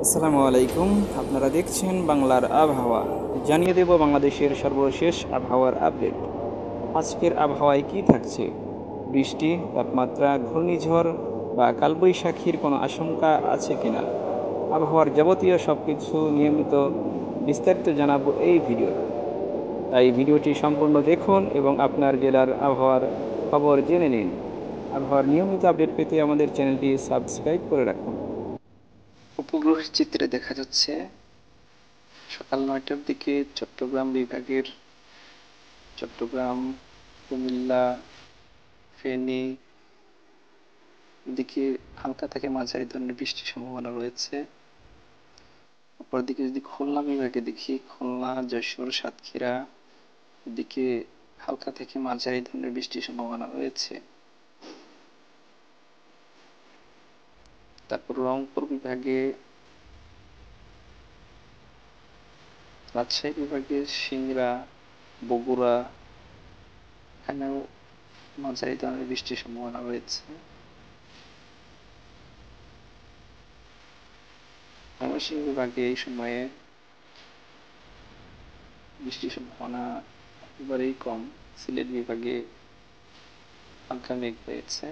আসসালামু আলাইকুম। আপনারা দেখছেন বাংলার আবহাওয়া। জানিয়ে দেব বাংলাদেশের সর্বশেষ আবহাওয়ার আপডেট। আজকের আবহাওয়ায় কি থাকছে? বৃষ্টি, তাপমাত্রা, ঘূর্ণিঝড় বা কালবৈশাখীর কোনো আশঙ্কা আছে কিনা, আবহাওয়ার যাবতীয় সব কিছু নিয়মিত বিস্তারিত জানাবো এই ভিডিও। তাই ভিডিওটি সম্পূর্ণ দেখুন এবং আপনার জেলার আবহাওয়ার খবর জেনে নিন। আবহাওয়ার নিয়মিত আপডেট পেতে আমাদের চ্যানেলটি সাবস্ক্রাইব করে রাখুন। উপগ্রহের চিত্রে দেখা যাচ্ছে সকাল 9টার দিকে চট্টগ্রাম বিভাগের চট্টগ্রাম, কুমিল্লা, ফেনী দিকে হালকা থেকে মাঝারি ধরনের বৃষ্টির সম্ভাবনা রয়েছে। অপরদিকে যদি খুলনা বিভাগে দেখি, খুলনা, যশোর, সাতক্ষীরা দিকে হালকা থেকে মাঝারি ধরনের বৃষ্টির সম্ভাবনা রয়েছে। তারপর রংপুর বিভাগে, রাজশাহী বিভাগে সিংড়া, বগুড়া এখানেও মাঝারি ধরনের বৃষ্টির সম্ভাবনা রয়েছে। ময়মনসিংহ বিভাগে এই সময়ে বৃষ্টির সম্ভাবনা একেবারেই কম। সিলেট বিভাগে হালকা মেঘ রয়েছে।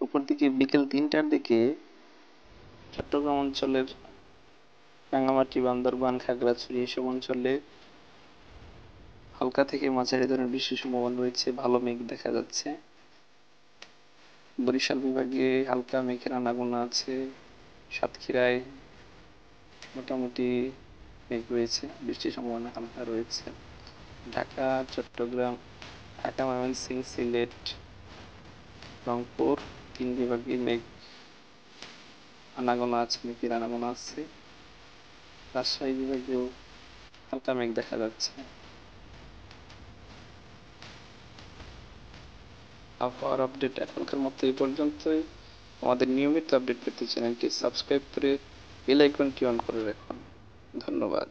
উপর দিকে বিকেল 3টার দিকে চট্টগ্রাম অঞ্চলের রাঙামাটি, বান্দরবান, খাগড়াছড়ি এসব অঞ্চলে হালকা থেকে মাঝারি ধরনের বৃষ্টির সম্ভাবনা রয়েছে, ভালো মেঘ দেখা যাচ্ছে। বরিশাল বিভাগে হালকা মেঘের আনাগোনা আছে। সাতক্ষীরায় মোটামুটি মেঘ রয়েছে, বৃষ্টির সম্ভাবনা হালকা রয়েছে। ঢাকা, চট্টগ্রাম, ঢাকা, ময়মনসিংহ, সিলেট, রংপুর 3 বিভাগে মেঘ আনাগোনা আছে, মেঘের আনাগোনা আছে। রাজশাহী বিভাগেও হালকা মেঘ দেখা যাচ্ছে। আবহাওয়ার আপডেট এখনকার মতো এই পর্যন্তই। আমাদের নিয়মিত আপডেট পেতে চ্যানেলটি সাবস্ক্রাইব করে বেল আইকনটি অন করে রাখুন। ধন্যবাদ।